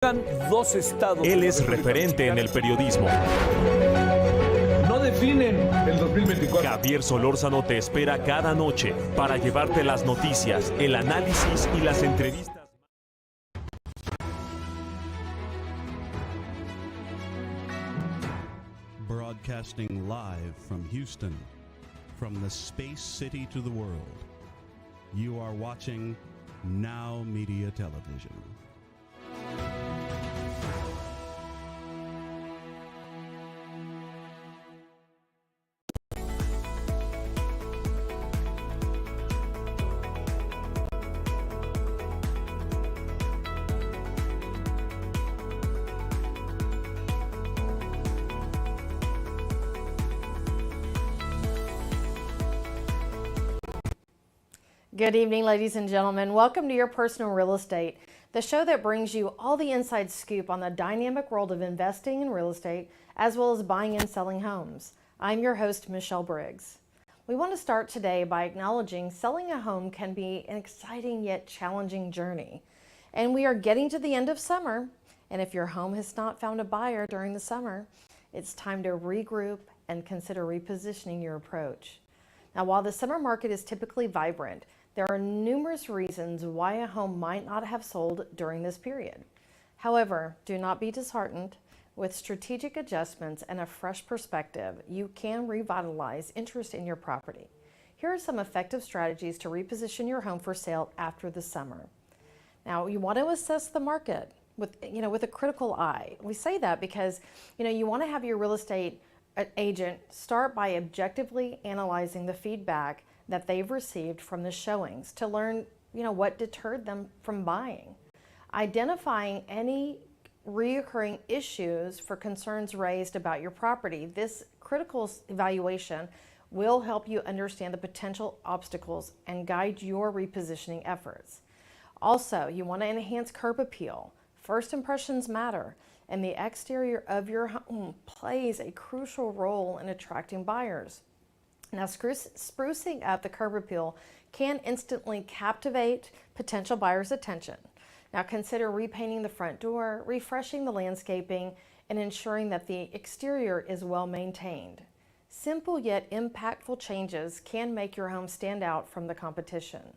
Dos estados. Él es referente en el periodismo. No definen el 2024. Javier Solórzano te espera cada noche para llevarte las noticias, el análisis y las entrevistas. Broadcasting live from Houston, from the space city to the world. You are watching Now Media Television. Good evening, ladies and gentlemen. Welcome to Your Personal Real Estate, the show that brings you all the inside scoop on the dynamic world of investing in real estate, as well as buying and selling homes. I'm your host, Michelle Briggs. We want to start today by acknowledging selling a home can be an exciting yet challenging journey. And we are getting to the end of summer, and if your home has not found a buyer during the summer, it's time to regroup and consider repositioning your approach. Now, while the summer market is typically vibrant, there are numerous reasons why a home might not have sold during this period. However, do not be disheartened. With strategic adjustments and a fresh perspective, you can revitalize interest in your property. Here are some effective strategies to reposition your home for sale after the summer. Now, you want to assess the market with a critical eye. We say that because, you want to have your real estate agent start by objectively analyzing the feedback that they've received from the showings to learn, what deterred them from buying. Identifying any reoccurring issues for concerns raised about your property. This critical evaluation will help you understand the potential obstacles and guide your repositioning efforts. Also, you want to enhance curb appeal. First impressions matter, and the exterior of your home plays a crucial role in attracting buyers. Now, sprucing up the curb appeal can instantly captivate potential buyers' attention. Now, consider repainting the front door, refreshing the landscaping, and ensuring that the exterior is well maintained. Simple yet impactful changes can make your home stand out from the competition.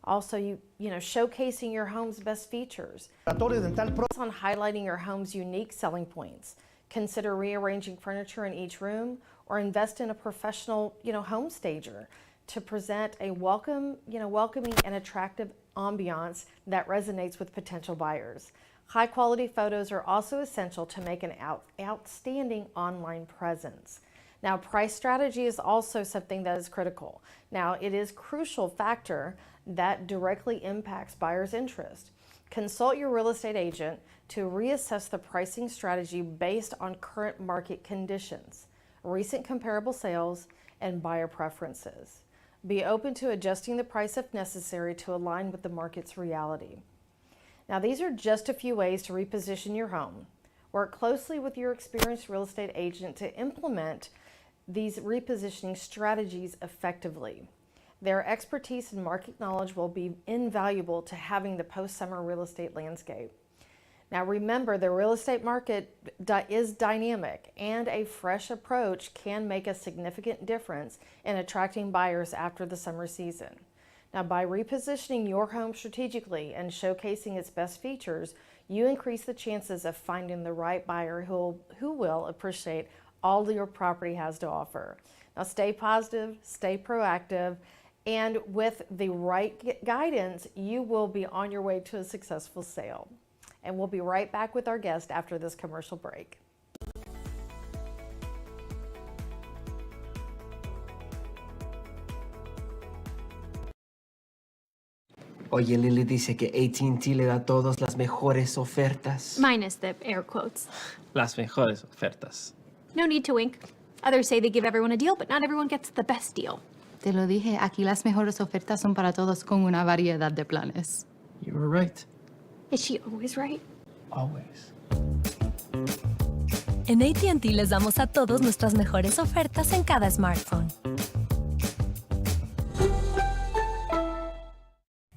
Also, showcasing your home's best features. On highlighting your home's unique selling points. Consider rearranging furniture in each room or invest in a professional, home stager to present a welcoming and attractive ambiance that resonates with potential buyers. High quality photos are also essential to make an outstanding online presence. Now, price strategy is also something that is critical. Now, it is a crucial factor that directly impacts buyers' interest. Consult your real estate agent to reassess the pricing strategy based on current market conditions, recent comparable sales, and buyer preferences. Be open to adjusting the price if necessary to align with the market's reality. Now, these are just a few ways to reposition your home. Work closely with your experienced real estate agent to implement these repositioning strategies effectively. Their expertise and market knowledge will be invaluable to having the post-summer real estate landscape. Now, remember, the real estate market is dynamic, and a fresh approach can make a significant difference in attracting buyers after the summer season. Now, by repositioning your home strategically and showcasing its best features, you increase the chances of finding the right buyer who will appreciate all that your property has to offer. Now, stay positive, stay proactive, and with the right guidance, you will be on your way to a successful sale. And we'll be right back with our guest after this commercial break. Oye, Lily dice que AT&T le da a todos las mejores ofertas. Minus the air quotes. Las mejores ofertas. No need to wink. Others say they give everyone a deal, but not everyone gets the best deal. Te lo dije, aquí las mejores ofertas son para todos con una variedad de planes. You were right. Is she always right? Always. En AT&T les damos a todos nuestras mejores ofertas en cada smartphone.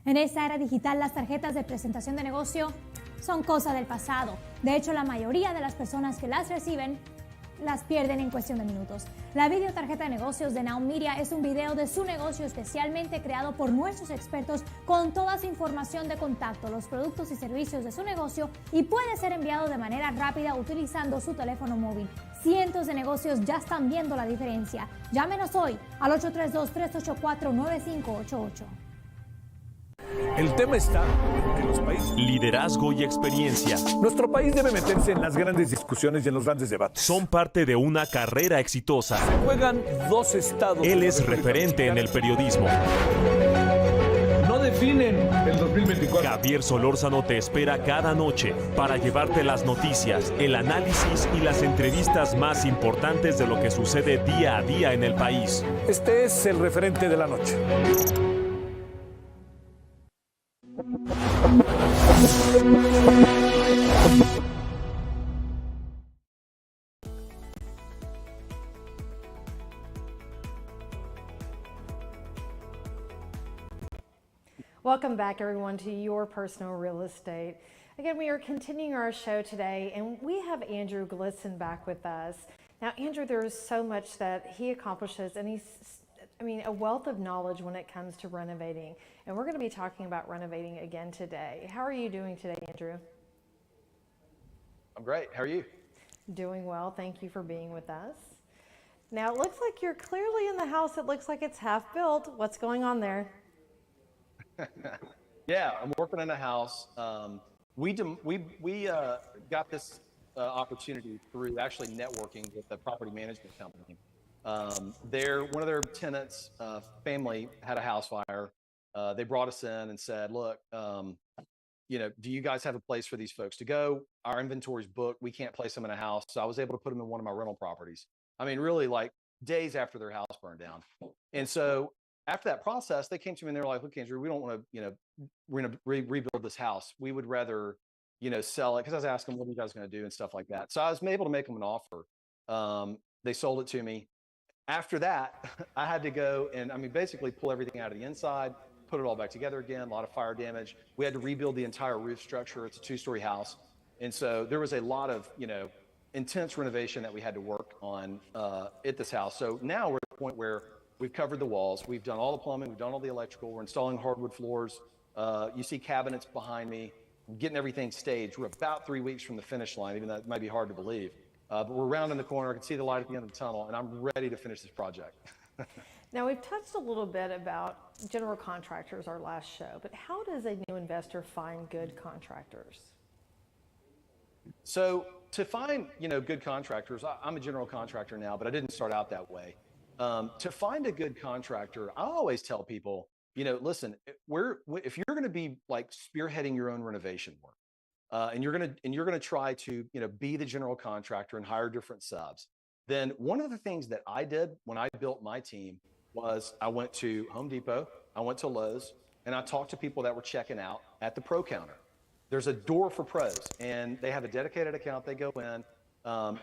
En esta era digital, las tarjetas de presentación de negocio son cosa del pasado. De hecho, la mayoría de las personas que las reciben las pierden en cuestión de minutos. La videotarjeta de negocios de Now Media es un video de su negocio especialmente creado por nuestros expertos con toda su información de contacto, los productos y servicios de su negocio y puede ser enviado de manera rápida utilizando su teléfono móvil. Cientos de negocios ya están viendo la diferencia. Llámenos hoy al 832-384-9588. El tema está en los países. Liderazgo y experiencia Nuestro país debe meterse en las grandes discusiones y en los grandes debates. son parte de una carrera exitosa. Juegan dos estados. Él es referente en el periodismo. No definen el 2024. Javier Solórzano te espera cada noche para llevarte las noticias, el análisis y las entrevistas más importantes de lo que sucede día a día en el país. Este es el referente de la noche. Welcome back, everyone, to Your Personal Real Estate. Again, we are continuing our show today, and we have Andrew Glisson back with us. Now, Andrew, there is so much that he accomplishes, and he's, a wealth of knowledge when it comes to renovating. And we're going to be talking about renovating again today. How are you doing today, Andrew? I'm great. How are you? Doing well. Thank you for being with us. Now, it looks like you're clearly in the house. It looks like it's half built. What's going on there? Yeah, I'm working in a house. We got this opportunity through actually networking with the property management company. One of their tenants' family had a house fire. They brought us in and said, "Look, do you guys have a place for these folks to go? Our inventory's booked. We can't place them in a house." So I was able to put them in one of my rental properties. I mean, really, like days after their house burned down. And so after that process, they came to me and they were like, "Look, Andrew, we don't want to, rebuild this house. We would rather, sell it." Because I was asking, "What are you guys going to do?" and stuff like that. So I was able to make them an offer. They sold it to me. After that, I had to go and basically pull everything out of the inside, put it all back together again. A lot of fire damage. We had to rebuild the entire roof structure. It's a 2-story house, and so there was a lot of, intense renovation that we had to work on at this house. So now we're at the point where we've covered the walls. We've done all the plumbing. We've done all the electrical. We're installing hardwood floors. You see cabinets behind me. I'm getting everything staged. We're about 3 weeks from the finish line, even though that might be hard to believe. But we're rounding the corner. I can see the light at the end of the tunnel, and I'm ready to finish this project. Now, we've touched a little bit about general contractors our last show, but how does a new investor find good contractors? So to find, good contractors, I'm a general contractor now, but I didn't start out that way. To find a good contractor, I always tell people, listen, if you're going to be like spearheading your own renovation work, and you're going to try to, be the general contractor and hire different subs, then one of the things that I did when I built my team was I went to Home Depot, I went to Lowe's, and I talked to people that were checking out at the pro counter. There's a door for pros, and they have a dedicated account. They go in,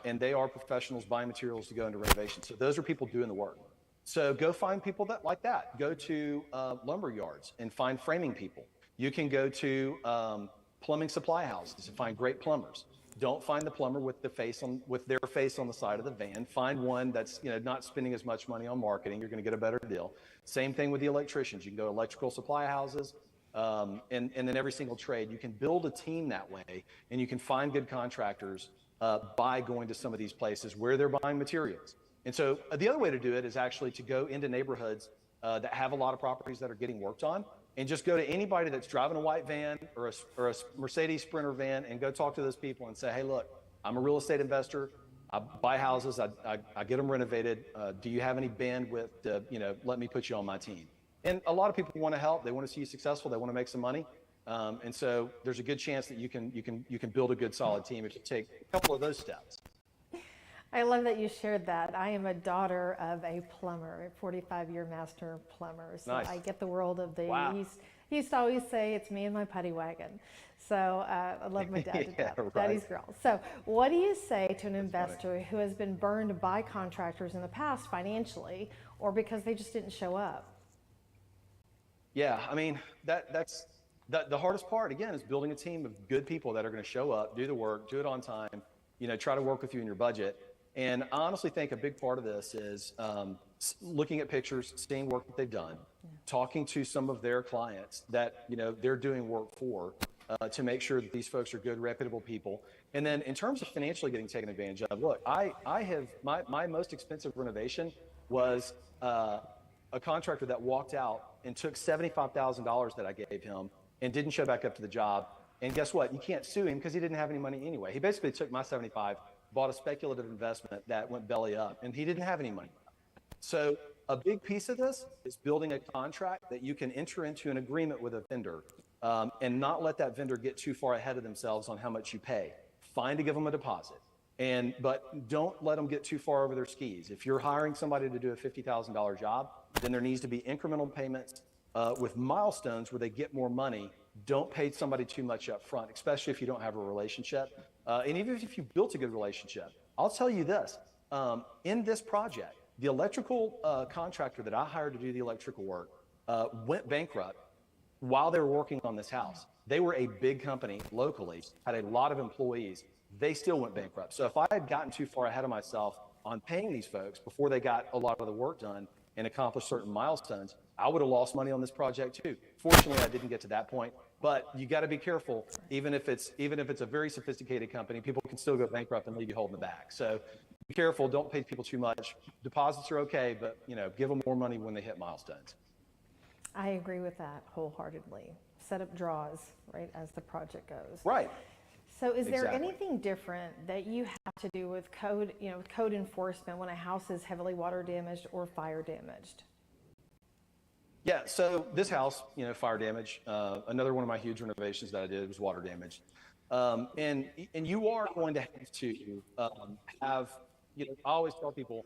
and they are professionals buying materials to go into renovation. So those are people doing the work. So go find people like that. Go to lumber yards and find framing people. You can go to plumbing supply houses and find great plumbers. Don't find the plumber with their face on the side of the van. Find one that's not spending as much money on marketing. You're going to get a better deal. Same thing with the electricians. You can go to electrical supply houses, and then every single trade. You can build a team that way, and you can find good contractors by going to some of these places where they're buying materials. And so the other way to do it is actually to go into neighborhoods that have a lot of properties that are getting worked on, and just go to anybody that's driving a white van or a Mercedes Sprinter van and go talk to those people and say, "Hey, look, I'm a real estate investor. I buy houses. I get them renovated. Do you have any bandwidth to, let me put you on my team?" And a lot of people want to help. They want to see you successful. They want to make some money. And so there's a good chance that you can build a good, solid team if you take a couple of those steps. I love that you shared that. I am a daughter of a plumber, a 45-year master plumber. So Nice. I get the world of the, Wow. he used to always say, "It's me and my putty wagon." So I love my dad to Yeah, death. right. Daddy's girl. So what do you say to an investor who has been burned by contractors in the past financially, or because they just didn't show up? Yeah, that's the hardest part, again, is building a team of good people that are going to show up, do the work, do it on time, try to work with you in your budget. And I honestly think a big part of this is looking at pictures, seeing work that they've done, talking to some of their clients that, they're doing work for to make sure that these folks are good, reputable people. And then in terms of financially getting taken advantage of, look, I have, my most expensive renovation was a contractor that walked out and took $75,000 that I gave him and didn't show back up to the job. And guess what? You can't sue him because he didn't have any money anyway. He basically took my 75, bought a speculative investment that went belly up, and he didn't have any money. So a big piece of this is building a contract that you can enter into an agreement with a vendor and not let that vendor get too far ahead of themselves on how much you pay. Fine to give them a deposit, but don't let them get too far over their skis. If you're hiring somebody to do a $50,000 job, then there needs to be incremental payments with milestones where they get more money. Don't pay somebody too much up front, especially if you don't have a relationship. And even if you built a good relationship, I'll tell you this, in this project, the electrical contractor that I hired to do the electrical work went bankrupt while they were working on this house. They were a big company locally, had a lot of employees. They still went bankrupt. So if I had gotten too far ahead of myself on paying these folks before they got a lot of the work done and accomplished certain milestones, I would have lost money on this project too. Fortunately, I didn't get to that point, but you got to be careful. Even if it's a very sophisticated company, people can still go bankrupt and leave you holding the bag. So be careful. Don't pay people too much. Deposits are okay, but give them more money when they hit milestones. I agree with that wholeheartedly. Set up draws, right, as the project goes. Right. So is there Exactly. anything different that you have to do with code, code enforcement when a house is heavily water damaged or fire damaged? Yeah, so this house, fire damage. Another one of my huge renovations that I did was water damage. And you are going to have to have, I always tell people,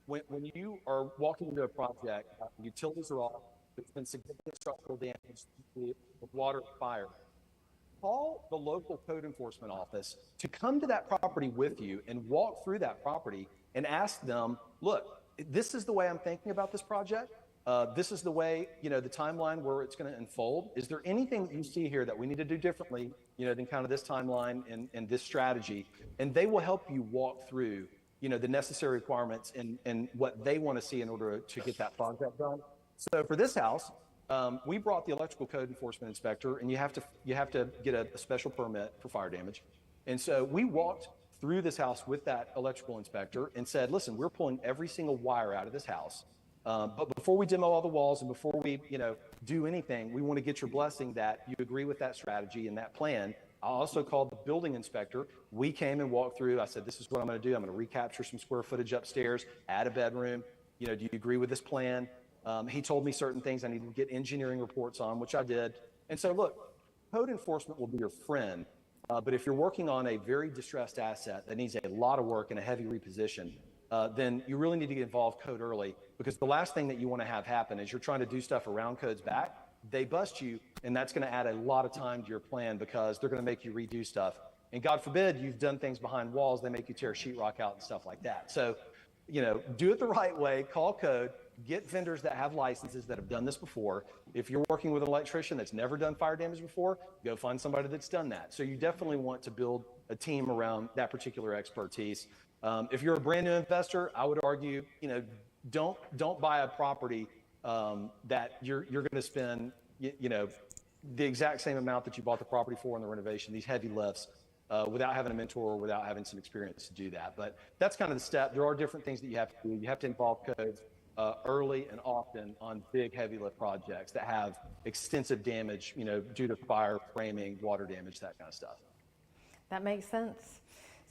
when you are walking into a project, utilities are off, there's been significant structural damage, with water, fire. Call the local code enforcement office to come to that property with you and walk through that property and ask them, look, this is the way I'm thinking about this project. This is the way, the timeline where it's going to unfold. Is there anything that you see here that we need to do differently, than kind of this timeline and this strategy? And they will help you walk through, the necessary requirements and what they want to see in order to get that project done. So for this house, we brought the electrical code enforcement inspector, and you have to get a special permit for fire damage. And so we walked through this house with that electrical inspector and said, listen, we're pulling every single wire out of this house. But before we demo all the walls and before we, do anything, we want to get your blessing that you agree with that strategy and that plan. I also called the building inspector. We came and walked through. I said, this is what I'm going to do. I'm going to recapture some square footage upstairs, add a bedroom. Do you agree with this plan? He told me certain things I needed to get engineering reports on, which I did. And so look, code enforcement will be your friend. But if you're working on a very distressed asset that needs a lot of work and a heavy reposition, then you really need to get involved code early, because the last thing that you want to have happen is you're trying to do stuff around code's back. They bust you, and that's going to add a lot of time to your plan because they're going to make you redo stuff. And God forbid you've done things behind walls, they make you tear sheetrock out and stuff like that. So, do it the right way, call code, get vendors that have licenses that have done this before. If you're working with an electrician that's never done fire damage before, go find somebody that's done that. So you definitely want to build a team around that particular expertise. If you're a brand new investor, I would argue, don't buy a property that you're going to spend, the exact same amount that you bought the property for in the renovation, these heavy lifts, without having a mentor or without having some experience to do that. But that's kind of the step. There are different things that you have to do. You have to involve codes early and often on big heavy lift projects that have extensive damage, due to fire, framing, water damage, that kind of stuff. That makes sense.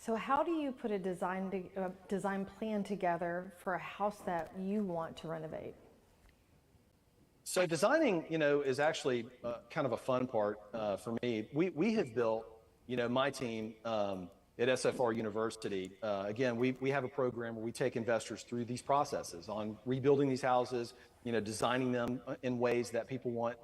So how do you put a design plan together for a house that you want to renovate? So designing, is actually kind of a fun part for me. We have built, my team at SFR University. Again, we have a program where we take investors through these processes on rebuilding these houses, designing them in ways that people want,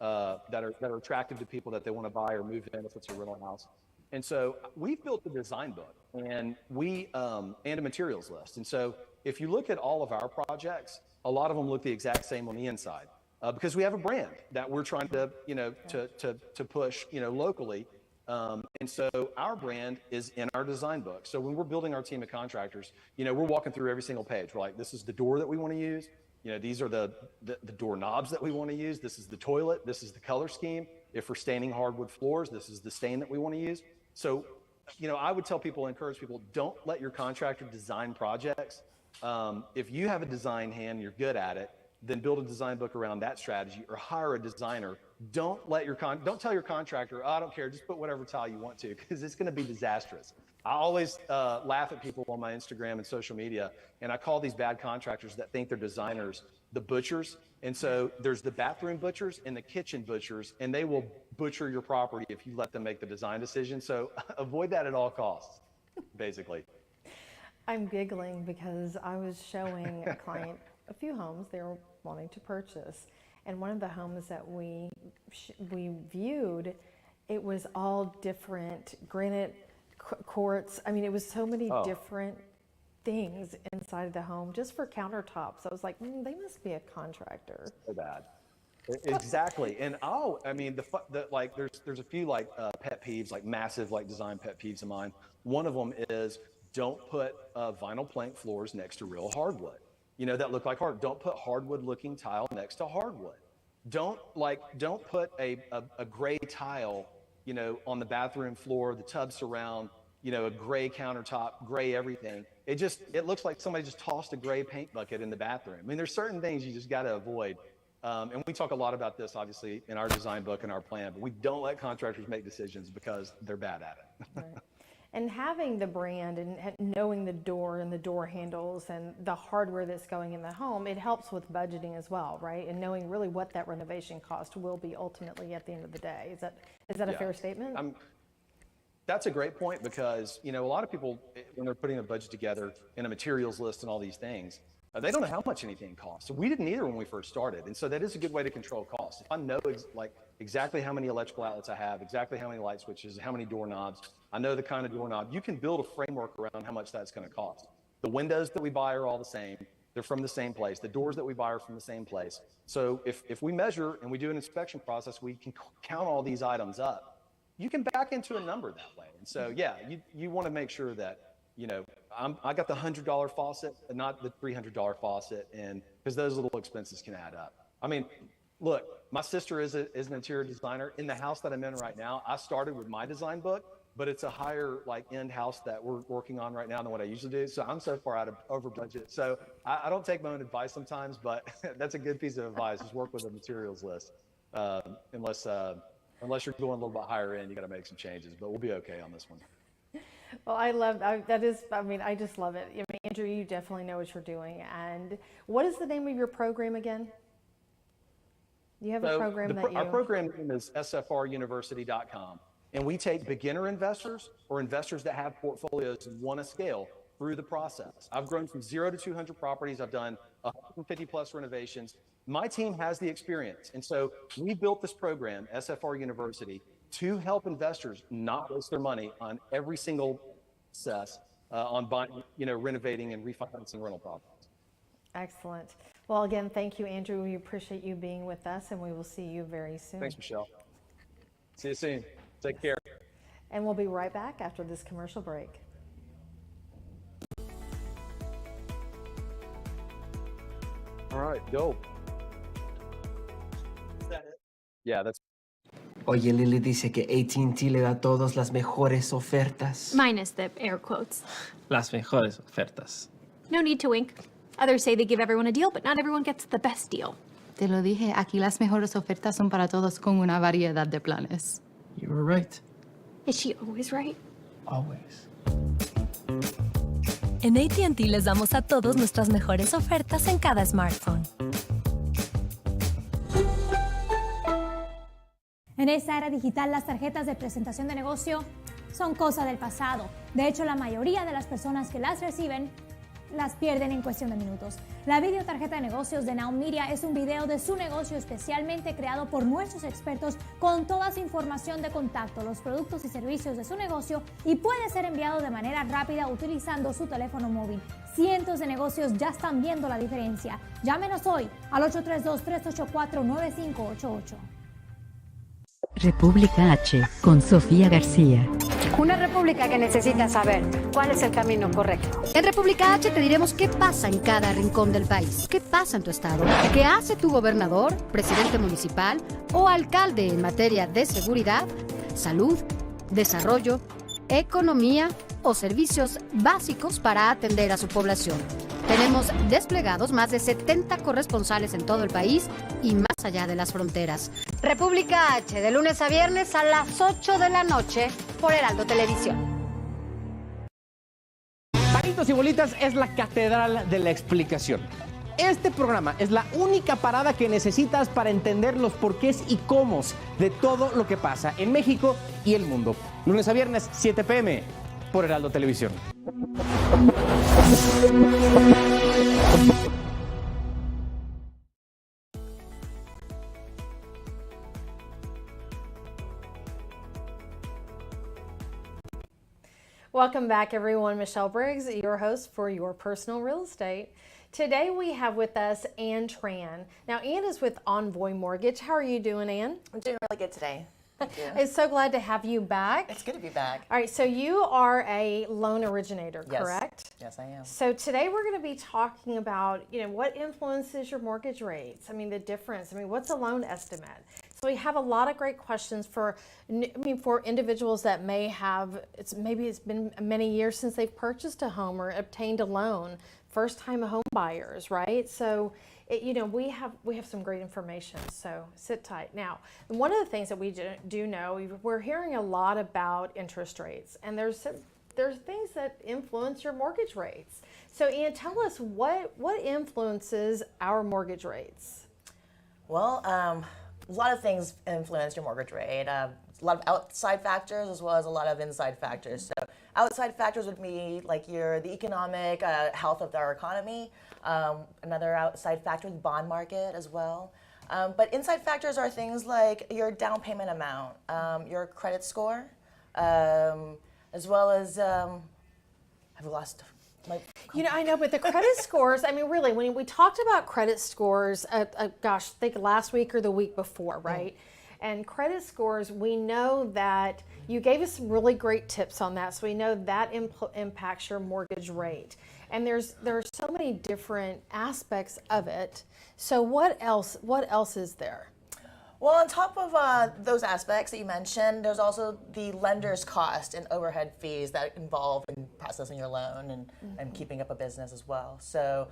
that are attractive to people that they want to buy or move in if it's a rental house. And so we've built a design book and and a materials list. And so if you look at all of our projects, a lot of them look the exact same on the inside. because we have a brand that we're trying to, to push, locally. And so our brand is in our design book. So when we're building our team of contractors, we're walking through every single page. We're like, this is the door that we want to use. These are the door knobs that we want to use. This is the toilet. This is the color scheme. If we're staining hardwood floors, this is the stain that we want to use. So, I would tell people, encourage people, don't let your contractor design projects. If you have a design hand, you're good at it, then build a design book around that strategy or hire a designer. Don't tell your contractor, oh, I don't care, just put whatever tile you want to, because it's going to be disastrous. I always laugh at people on my Instagram and social media, and I call these bad contractors that think they're designers the butchers. And so there's the bathroom butchers and the kitchen butchers, and they will butcher your property if you let them make the design decision. So avoid that at all costs, basically. I'm giggling because I was showing a client a few homes they were wanting to purchase. And one of the homes that we viewed, it was all different granite quartz. I mean, it was so many different things inside of the home just for countertops. I was like, they must be a contractor. So bad. Exactly. And there's a few pet peeves, like massive design pet peeves of mine. One of them is don't put vinyl plank floors next to real hardwood. That look like hardwood. Don't put hardwood looking tile next to hardwood. Don't put a gray tile, on the bathroom floor, the tub surround, a gray countertop, gray everything. It looks like somebody just tossed a gray paint bucket in the bathroom. I mean, there's certain things you just got to avoid. And we talk a lot about this, obviously, in our design book and our plan, but we don't let contractors make decisions because they're bad at it. Right. And having the brand and knowing the door and the door handles and the hardware that's going in the home, it helps with budgeting as well, right? And knowing really what that renovation cost will be ultimately at the end of the day. Is that a fair statement? That's a great point, because a lot of people, when they're putting a budget together and a materials list and all these things, they don't know how much anything costs. So we didn't either when we first started. And so that is a good way to control costs. If I know exactly how many electrical outlets I have, exactly how many light switches, how many doorknobs, I know the kind of doorknob, you can build a framework around how much that's going to cost. The windows that we buy are all the same. They're from the same place. The doors that we buy are from the same place. So if we measure and we do an inspection process, we can count all these items up. You can back into a number that way. And so, yeah, you want to make sure that, I got the $100 faucet and not the $300 faucet, and because those little expenses can add up. I mean, look, my sister is an interior designer. In the house that I'm in right now, I started with my design book, but it's a higher end house that we're working on right now than what I usually do. So I'm so far over budget. So I don't take my own advice sometimes, but that's a good piece of advice, is work with a materials list. Unless you're going a little bit higher end, you got to make some changes, but we'll be okay on this one. Well, I just love it. I mean, Andrew, you definitely know what you're doing. And what is the name of your program again? You have a program Our program name is sfruniversity.com. And we take beginner investors or investors that have portfolios and want to scale through the process. I've grown from 0 to 200 properties. I've done 150 plus renovations. My team has the experience. And so we built this program, SFR University, to help investors not waste their money on every single process on buying, renovating and refinancing rental properties. Excellent. Well, again, thank you, Andrew. We appreciate you being with us, and we will see you very soon. Thanks, Michelle. See you soon. Take care. And we'll be right back after this commercial break. All right, go. Is that it? Yeah, that's. Oye, Lily dice que AT&T le da todas las mejores ofertas. Minus the air quotes. Las mejores ofertas. No need to wink. Others say they give everyone a deal, but not everyone gets the best deal. Te lo dije, aquí las mejores ofertas son para todos con una variedad de planes. You were right. Is she always right? Always. En AT&T les damos a todos nuestras mejores ofertas en cada smartphone. En esta era digital, las tarjetas de presentación de negocio son cosa del pasado. De hecho, la mayoría de las personas que las reciben las pierden en cuestión de minutos. La videotarjeta de negocios de Now Media es un video de su negocio especialmente creado por nuestros expertos con toda su información de contacto, los productos y servicios de su negocio y puede ser enviado de manera rápida utilizando su teléfono móvil. Cientos de negocios ya están viendo la diferencia. Llámenos hoy al 832-384-9588. República H, con Sofía García. Una república que necesita saber cuál es el camino correcto. En República H te diremos qué pasa en cada rincón del país. ¿Qué pasa en tu estado? ¿Qué hace tu gobernador, presidente municipal o alcalde en materia de seguridad, salud, desarrollo, economía o servicios básicos para atender a su población? Tenemos desplegados más de 70 corresponsales en todo el país y más allá de las fronteras. República H, de lunes a viernes a las 8 de la noche por Heraldo Televisión. Palitos y Bolitas es la catedral de la explicación. Este programa es la única parada que necesitas para entender los porqués y cómo de todo lo que pasa en México y el mundo. Lunes a viernes, 7 p.m. por Heraldo Televisión. Welcome back, everyone. Michelle Briggs, your host for Your Personal Real Estate. Today we have with us Ann Tran. Now, Ann is with Envoy Mortgage. How are you doing, Ann? I'm doing really good today. Thank you. I'm so glad to have you back. It's good to be back. All right, so you are a loan originator, correct? Yes, I am. So today we're going to be talking about, what influences your mortgage rates. I mean, the difference. I mean, what's a loan estimate? So we have a lot of great questions for individuals that may have, maybe it's been many years since they've purchased a home or obtained a loan, first-time home buyers, right? So, we have some great information, so sit tight. Now, one of the things that we do know, we're hearing a lot about interest rates, and there's things that influence your mortgage rates. So, Ann, tell us what influences our mortgage rates? Well, a lot of things influence your mortgage rate. A lot of outside factors as well as a lot of inside factors. So outside factors would be like the economic health of our economy. Another outside factor is the bond market as well. But inside factors are things like your down payment amount, your credit score, as well as, I've lost my... I know, but the credit scores, I mean, really, when we talked about credit scores, I think last week or the week before, right? And credit scores, we know that you gave us some really great tips on that, so we know that impacts your mortgage rate. And there are so many different aspects of it. So what else is there? Well, on top of those aspects that you mentioned, there's also the lender's cost and overhead fees that involve in processing your loan and keeping up a business as well. So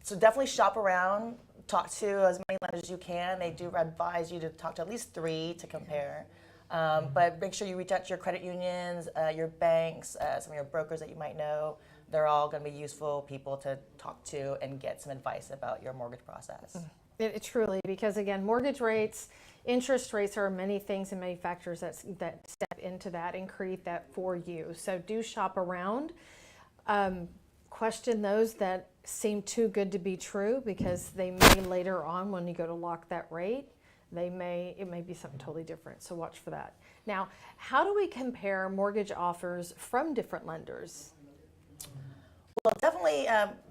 definitely shop around, talk to as many lenders as you can. They do advise you to talk to at least 3 to compare. But make sure you reach out to your credit unions, your banks, some of your brokers that you might know. They're all going to be useful people to talk to and get some advice about your mortgage process. It truly, because again, mortgage rates, interest rates are many things and many factors that step into that and create that for you. So do shop around. Question those that seem too good to be true, because they may later on, when you go to lock that rate, it may be something totally different. So watch for that. Now, how do we compare mortgage offers from different lenders? Well, definitely,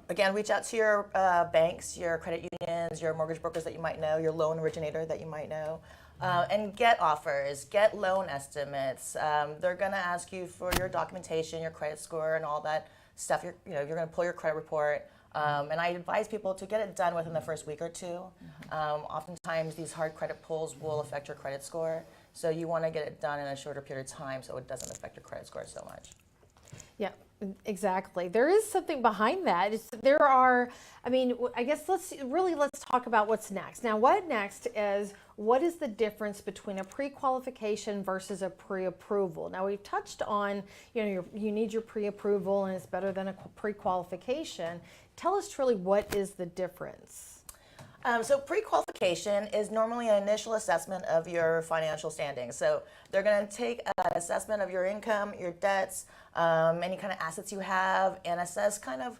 again, reach out to your banks, your credit unions, your mortgage brokers that you might know, your loan originator that you might know, and get offers, get loan estimates. They're going to ask you for your documentation, your credit score, and all that stuff. You're going to pull your credit report. And I advise people to get it done within the first week or 2. Oftentimes, these hard credit pulls will affect your credit score. So you want to get it done in a shorter period of time so it doesn't affect your credit score so much. Yeah, exactly. There is something behind that. I guess let's talk about what's next. Now, what is the difference between a pre-qualification versus a pre-approval? Now, we've touched on, you need your pre-approval and it's better than a pre-qualification. Tell us truly, what is the difference? So pre-qualification is normally an initial assessment of your financial standing. So they're going to take an assessment of your income, your debts, any kind of assets you have, and assess kind of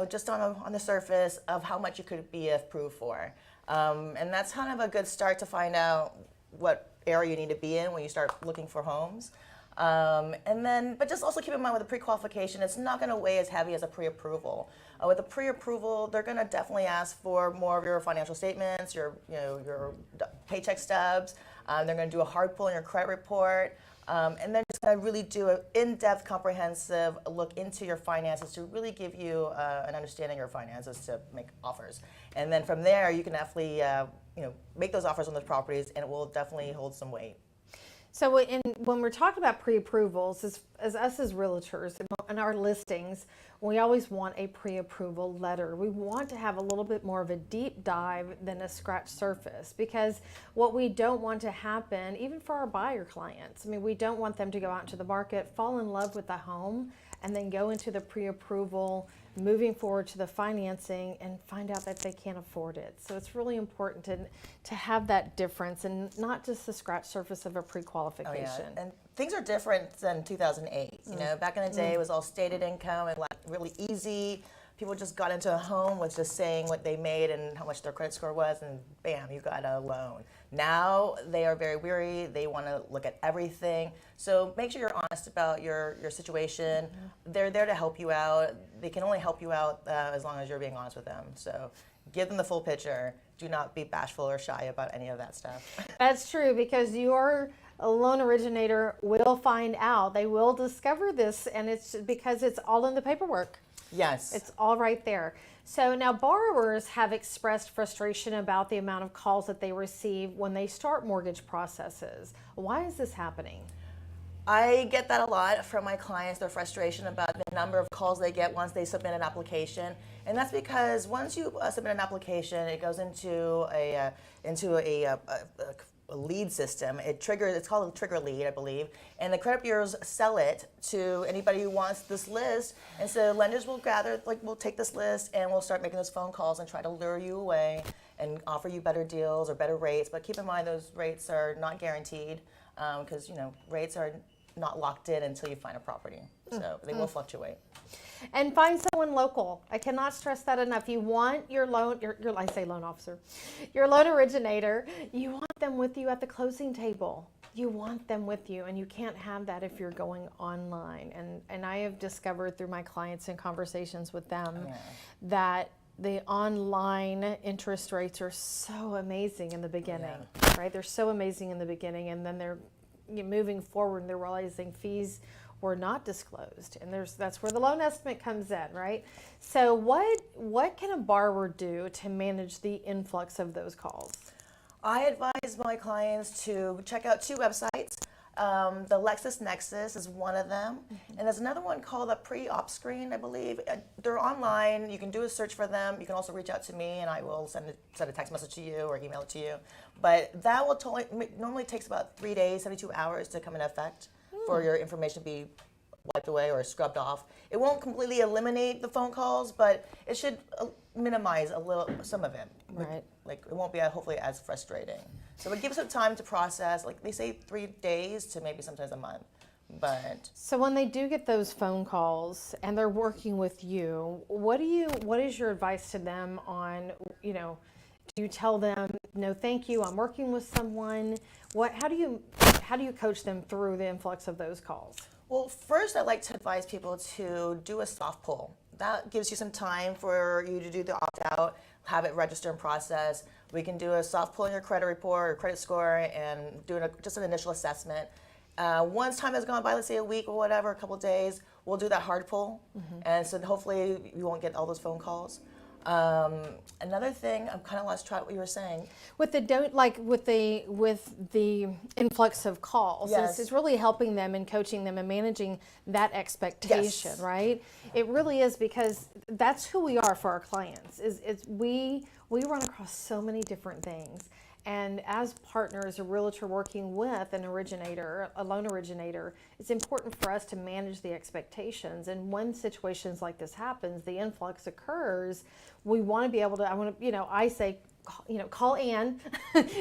just on the surface of how much you could be approved for. And that's kind of a good start to find out what area you need to be in when you start looking for homes. But just also keep in mind with a pre-qualification, it's not going to weigh as heavy as a pre-approval. With a pre-approval, they're going to definitely ask for more of your financial statements, your paycheck stubs. They're going to do a hard pull on your credit report. And they're just going to really do an in-depth, comprehensive look into your finances to really give you an understanding of your finances to make offers. And then from there, you can definitely make those offers on those properties, and it will definitely hold some weight. So when we're talking about pre-approvals, as us as realtors in our listings, we always want a pre-approval letter. We want to have a little bit more of a deep dive than a scratch surface, because what we don't want to happen, even for our buyer clients, I mean, we don't want them to go out into the market, fall in love with the home, and then go into the pre-approval, moving forward to the financing, and find out that they can't afford it. So it's really important to have that difference and not just the scratch surface of a pre-qualification. Oh, yeah. And things are different than 2008. You know, back in the day, it was all stated income and really easy. People just got into a home with just saying what they made and how much their credit score was, and bam, you got a loan. Now they are very weary. They want to look at everything. So make sure you're honest about your situation. They're there to help you out. They can only help you out as long as you're being honest with them. So give them the full picture. Do not be bashful or shy about any of that stuff. That's true, because your loan originator will find out. They will discover this, and it's because it's all in the paperwork. Yes. It's all right there. So now borrowers have expressed frustration about the amount of calls that they receive when they start mortgage processes. Why is this happening? I get that a lot from my clients, their frustration about the number of calls they get once they submit an application. And that's because once you submit an application, it goes into a lead system. It's called a trigger lead, I believe. And the credit bureaus sell it to anybody who wants this list. And so lenders will we'll take this list and we'll start making those phone calls and try to lure you away and offer you better deals or better rates. But keep in mind, those rates are not guaranteed, because rates are not locked in until you find a property. So they will fluctuate. And find someone local. I cannot stress that enough. You want your loan officer, your loan originator, you want them with you at the closing table. You want them with you, and you can't have that if you're going online. And I have discovered through my clients and conversations with them that the online interest rates are so amazing in the beginning, right? They're so amazing in the beginning, and then they're moving forward and they're realizing fees were not disclosed, and that's where the loan estimate comes in, right? So what can a borrower do to manage the influx of those calls? I advise my clients to check out 2 websites. The LexisNexis is one of them, and there's another one called a Pre-Op Screen, I believe. They're online. You can do a search for them. You can also reach out to me, and I will send a text message to you or email it to you. But that will normally takes about 3 days, 72 hours to come in effect for your information to be wiped away or scrubbed off. It won't completely eliminate the phone calls, but it should minimize some of it. Right. Like it won't be hopefully as frustrating. So it gives them time to process. Like they say 3 days to maybe sometimes a month. But so when they do get those phone calls and they're working with you, what is your advice to them on, do you tell them, no, thank you, I'm working with someone? How do you coach them through the influx of those calls? Well, first I'd like to advise people to do a soft pull. That gives you some time for you to do the opt-out, have it register and process. We can do a soft pull in your credit report or credit score and do just an initial assessment. Once time has gone by, let's say a week or whatever, a couple of days, we'll do that hard pull. And so hopefully you won't get all those phone calls. Another thing, I'm kind of lost track what you were saying. With the influx of calls, it's really helping them and coaching them and managing that expectation, right? It really is, because that's who we are for our clients. We run across so many different things. And as partners, a realtor working with an originator, a loan originator, it's important for us to manage the expectations. And when situations like this happens, the influx occurs, we want to be able to, I say, call Ann.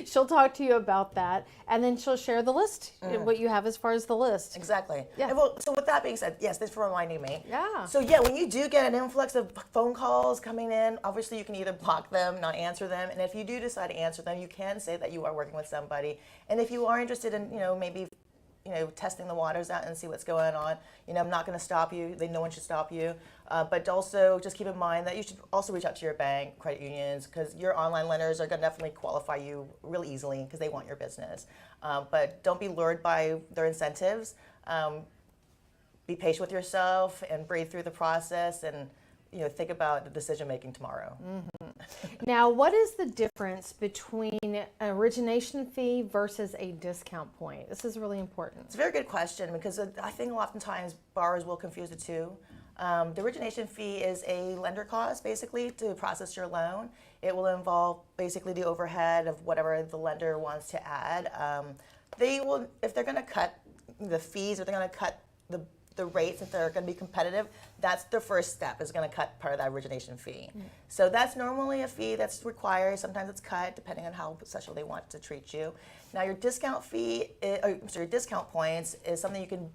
She'll talk to you about that, and then she'll share the list, what you have as far as the list. Exactly. Yeah. And well, so with that being said, yes, thanks for reminding me. Yeah. So yeah, when you do get an influx of phone calls coming in, obviously you can either block them, not answer them, and if you do decide to answer them, you can say that you are working with somebody. And if you are interested in, maybe testing the waters out and see what's going on. I'm not going to stop you. No one should stop you. But also just keep in mind that you should also reach out to your bank, credit unions, because your online lenders are going to definitely qualify you really easily because they want your business. But don't be lured by their incentives. Be patient with yourself and breathe through the process and think about the decision making tomorrow. Now, what is the difference between an origination fee versus a discount point? This is really important. It's a very good question because I think oftentimes borrowers will confuse the two. The origination fee is a lender cost basically to process your loan. It will involve basically the overhead of whatever the lender wants to add. They will, if they're going to cut the fees, if they're going to cut the rates, if they're going to be competitive, that's the first step, is going to cut part of that origination fee. So that's normally a fee that's required. Sometimes it's cut depending on how special they want to treat you. Now your discount fee, your discount points is something you can,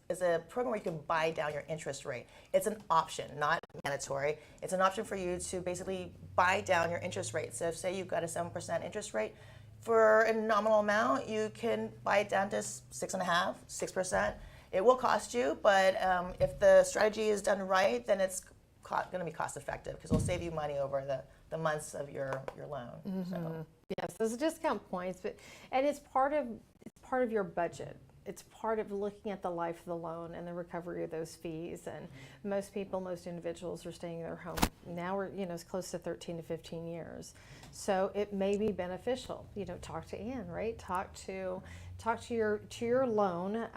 is a program where you can buy down your interest rate. It's an option, not mandatory. It's an option for you to basically buy down your interest rate. So if say you've got a 7% interest rate, for a nominal amount, you can buy it down to 6.5%, 6%. It will cost you, but if the strategy is done right, then it's going to be cost effective because it'll save you money over the months of your loan. So. Yes, those are discount points, and it's part of your budget. It's part of looking at the life of the loan and the recovery of those fees. And most individuals are staying in their home now. We're it's close to 13 to 15 years, so it may be beneficial. Talk to Ann, right? Talk to your loan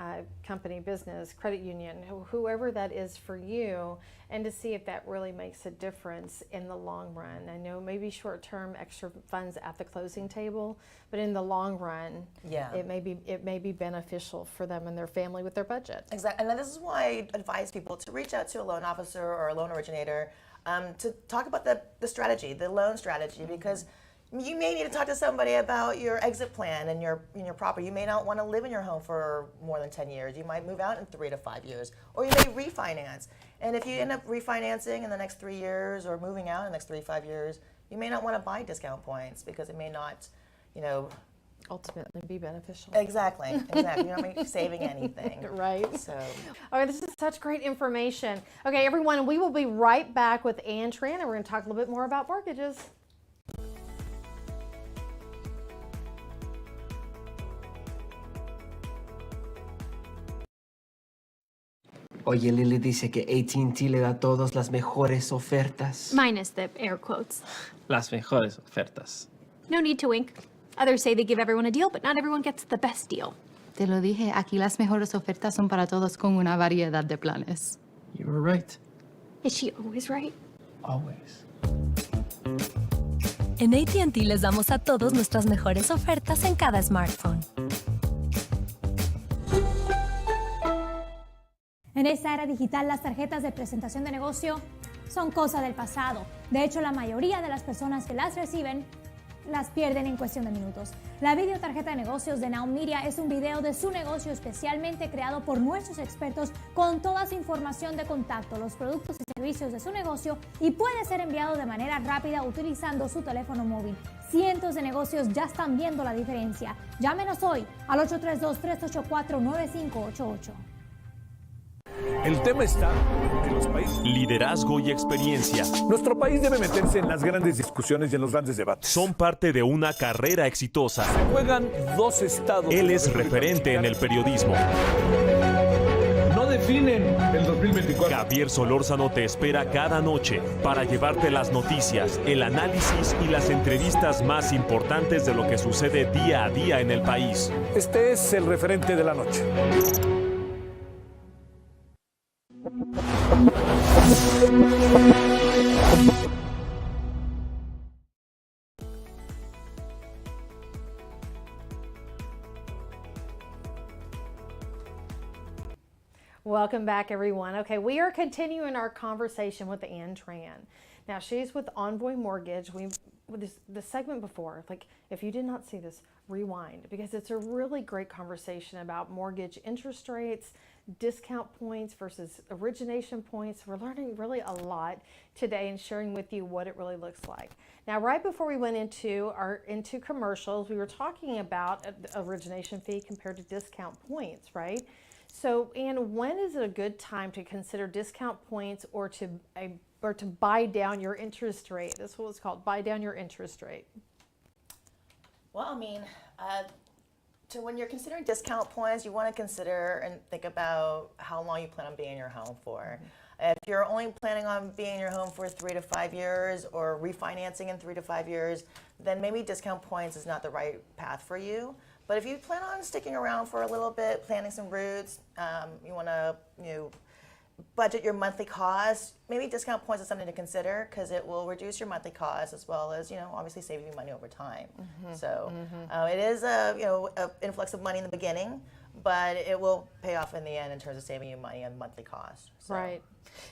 company, business, credit union, whoever that is for you, and to see if that really makes a difference in the long run. I know maybe short-term extra funds at the closing table, but in the long run, it may be beneficial for them and their family with their budget. Exactly, and this is why I advise people to reach out to a loan officer or a loan originator to talk about the strategy, the loan strategy, because you may need to talk to somebody about your exit plan and your property. You may not want to live in your home for more than 10 years. You might move out in 3 to 5 years, or you may refinance. And if you end up refinancing in the next 3 years or moving out in the next 3 to 5 years, you may not want to buy discount points because it may not, ultimately be beneficial. Exactly. You're not saving anything. Right. So. All right, this is such great information. Okay, everyone, we will be right back with Ann Tran, and we're going to talk a little bit more about mortgages. Oye, Lily dice que AT&T le da todas las mejores ofertas. Minus the air quotes. Las mejores ofertas. No need to wink. Others say they give everyone a deal, but not everyone gets the best deal. Te lo dije, aquí las mejores ofertas son para todos con una variedad de planes. You were right. Is she always right? Always. En AT&T les damos a todos nuestras mejores ofertas en cada smartphone. En esta era digital, las tarjetas de presentación de negocio son cosa del pasado. De hecho, la mayoría de las personas que las reciben las pierden en cuestión de minutos. La videotarjeta de negocios de Now Media es un video de su negocio especialmente creado por nuestros expertos con toda su información de contacto, los productos y servicios de su negocio, y puede ser enviado de manera rápida utilizando su teléfono móvil. Cientos de negocios ya están viendo la diferencia. Llámenos hoy al 832-384-9588. El tema está en los países. Liderazgo y experiencia Nuestro país debe meterse en las grandes discusiones y en los grandes debates. son parte de una carrera exitosa. Juegan dos estados. Él es referente en el periodismo. No definen el 2024. Javier Solórzano te espera cada noche para llevarte las noticias, el análisis y las entrevistas más importantes de lo que sucede día a día en el país. Este es el referente de la noche. Welcome back, everyone. Okay, we are continuing our conversation with Ann Tran. Now she's with Envoy Mortgage. With the segment before, like if you did not see this, rewind, because it's a really great conversation about mortgage interest rates, discount points versus origination points. We're learning really a lot today and sharing with you what it really looks like. Now, right before we went into commercials, we were talking about origination fee compared to discount points, right? So, Ann, when is it a good time to consider discount points or to buy down your interest rate? That's what it's called, buy down your interest rate. Well, I mean, when you're considering discount points, you want to consider and think about how long you plan on being in your home for. If you're only planning on being in your home for 3 to 5 years or refinancing in 3 to 5 years, then maybe discount points is not the right path for you. But if you plan on sticking around for a little bit, planting some roots, you want to budget your monthly costs, maybe discount points is something to consider because it will reduce your monthly costs as well as, obviously saving you money over time. So it is a influx of money in the beginning, but it will pay off in the end in terms of saving you money on monthly costs. So. Right.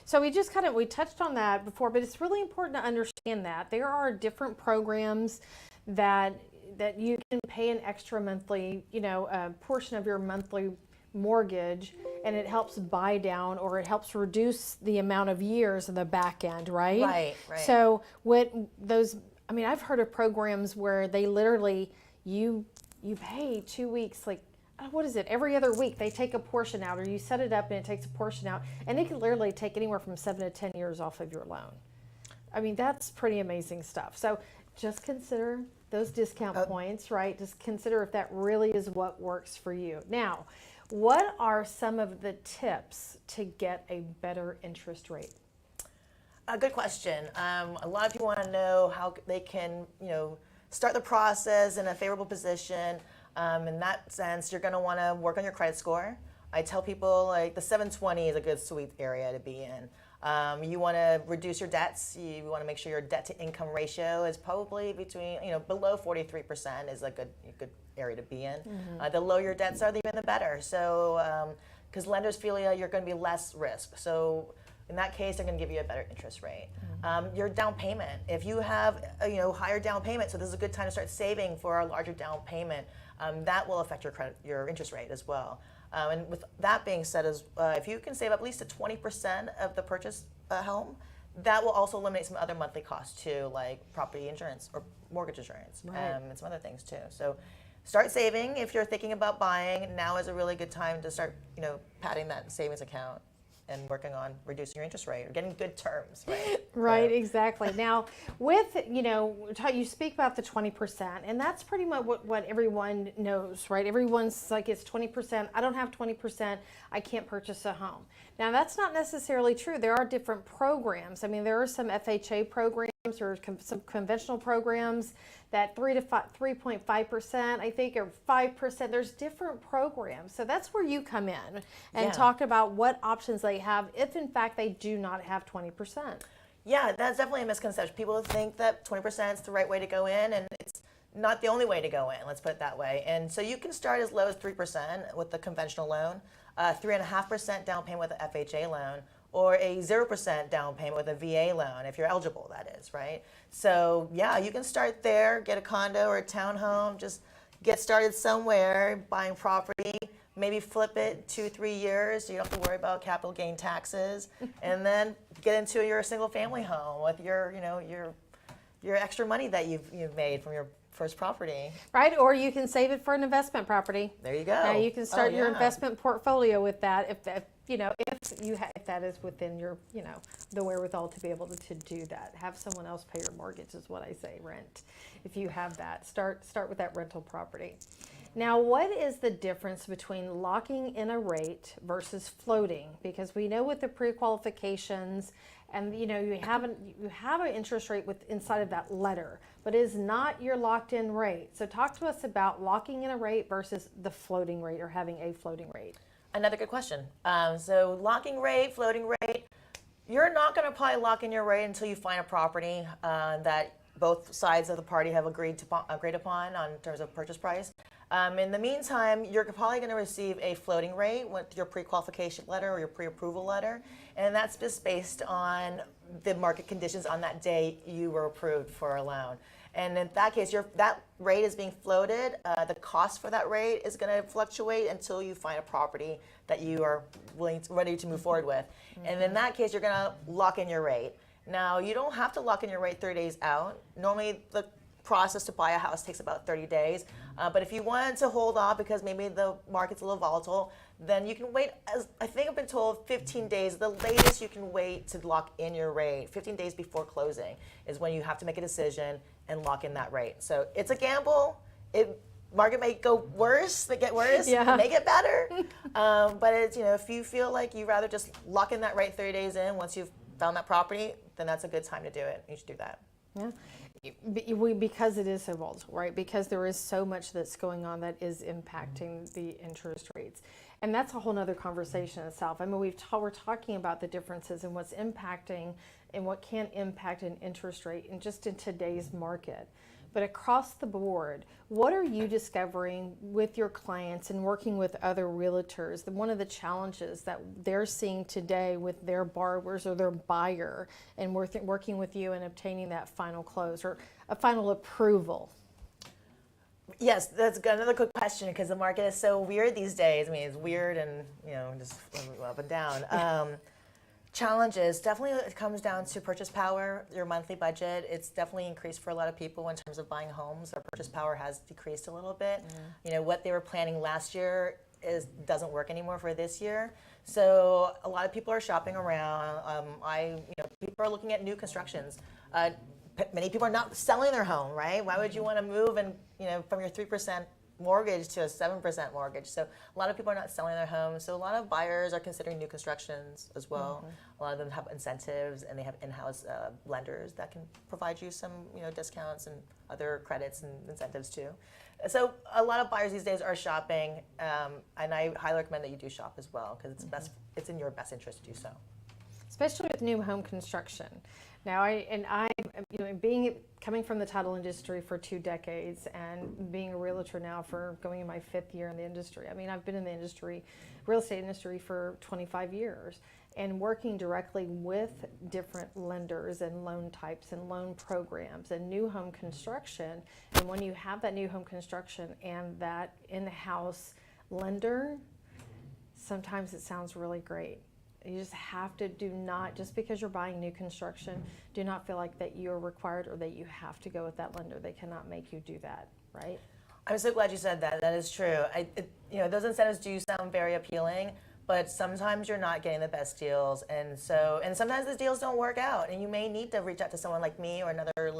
So we just we touched on that before, but it's really important to understand that there are different programs that you can pay an extra monthly, a portion of your monthly mortgage, and it helps buy down or it helps reduce the amount of years in the back end, right? Right. So I've heard of programs where they literally, you pay 2 weeks, like, what is it, every other week they take a portion out, or you set it up and it takes a portion out, and it can literally take anywhere from 7 to 10 years off of your loan. I mean, that's pretty amazing stuff. So just consider those discount points, right? Just consider if that really is what works for you. Now, what are some of the tips to get a better interest rate? A good question. A lot of people want to know how they can, start the process in a favorable position. In that sense, you're going to want to work on your credit score. I tell people like the 720 is a good sweet area to be in. You want to reduce your debts. You want to make sure your debt to income ratio is probably between, below 43% is a good area to be in. The lower your debts are, even the better. So, because lenders feel you're going to be less risk. So, in that case, they're going to give you a better interest rate. Your down payment. If you have higher down payment, so this is a good time to start saving for a larger down payment. That will affect your interest rate as well. And with that being said, if you can save at least to 20% of the purchase home, that will also eliminate some other monthly costs too, like property insurance or mortgage insurance, and some other things too. So start saving. If you're thinking about buying, now is a really good time to start, padding that savings account and working on reducing your interest rate or getting good terms, right? Right, exactly. Now, with, you speak about the 20%, and that's pretty much what everyone knows, right? Everyone's like, it's 20%. I don't have 20%. I can't purchase a home. Now, that's not necessarily true. There are different programs. I mean, there are some FHA programs or some conventional programs that 3.5%, I think, or 5%. There's different programs. So that's where you come in and talk about what options they have if, in fact, they do not have 20%. Yeah, that's definitely a misconception. People think that 20% is the right way to go in, and it's not the only way to go in, let's put it that way. And so you can start as low as 3% with the conventional loan, 3.5% down payment with an FHA loan, or a 0% down payment with a VA loan, if you're eligible, that is, right? So yeah, you can start there, get a condo or a townhome, just get started somewhere, buying property, maybe flip it 2-3 years so you don't have to worry about capital gain taxes, and then get into your single family home with your extra money that you've made from your first property. Right, or you can save it for an investment property. There you go. Now you can start your investment portfolio with that if that is within your, the wherewithal to be able to do that. Have someone else pay your mortgage is what I say, rent. If you have that, start with that rental property. Now, what is the difference between locking in a rate versus floating? Because we know with the pre-qualifications, and you have an interest rate inside of that letter, but it is not your locked-in rate. So talk to us about locking in a rate versus the floating rate or having a floating rate. Another good question. So locking rate, floating rate, you're not going to probably lock in your rate until you find a property that both sides of the party have agreed upon on terms of purchase price. In the meantime, you're probably going to receive a floating rate with your pre-qualification letter or your pre-approval letter, and that's just based on the market conditions on that day you were approved for a loan. And in that case, that rate is being floated. The cost for that rate is going to fluctuate until you find a property that you are ready to move forward with. And in that case, you're going to lock in your rate. Now, you don't have to lock in your rate 30 days out. Normally, the process to buy a house takes about 30 days. But if you wanted to hold off because maybe the market's a little volatile, then you can wait, as I think I've been told, 15 days. The latest you can wait to lock in your rate, 15 days before closing, is when you have to make a decision and lock in that rate. So it's a gamble. Market may go worse, may get worse, Yeah. may get better. But it's, if you feel like you'd rather just lock in that rate 30 days in once you've found that property, then that's a good time to do it. You should do that. Yeah. Because it is so volatile, right? Because there is so much that's going on that is impacting the interest rates. And that's a whole nother conversation itself. I mean, we're talking about the differences in what's impacting and what can impact an interest rate and just in today's market. But across the board, what are you discovering with your clients and working with other realtors? One of the challenges that they're seeing today with their borrowers or their buyer and working with you and obtaining that final close or a final approval? Yes, that's another good question because the market is so weird these days. I mean, it's weird and, just up and down. Challenges, definitely it comes down to purchase power, your monthly budget. It's definitely increased for a lot of people in terms of buying homes. Our purchase power has decreased a little bit. What they were planning last year doesn't work anymore for this year. So a lot of people are shopping around. People are looking at new constructions. Many people are not selling their home, right? Why would you want to move and from your 3% mortgage to a 7% mortgage? So a lot of people are not selling their homes. So a lot of buyers are considering new constructions as well. A lot of them have incentives and they have in-house lenders that can provide you some discounts and other credits and incentives too. So a lot of buyers these days are shopping, and I highly recommend that you do shop as well because it's in your best interest to do so. Especially with new home construction. Now, coming from the title industry for 2 decades and being a realtor now for going in my 5th year in the industry. I mean, I've been in the real estate industry for 25 years and working directly with different lenders and loan types and loan programs and new home construction. And when you have that new home construction and that in-house lender, sometimes it sounds really great. You just have to just because you're buying new construction, do not feel like that you're required or that you have to go with that lender. They cannot make you do that, right? I'm so glad you said that. That is true. Those incentives do sound very appealing, but sometimes you're not getting the best deals. And sometimes the deals don't work out. And you may need to reach out to someone like me or another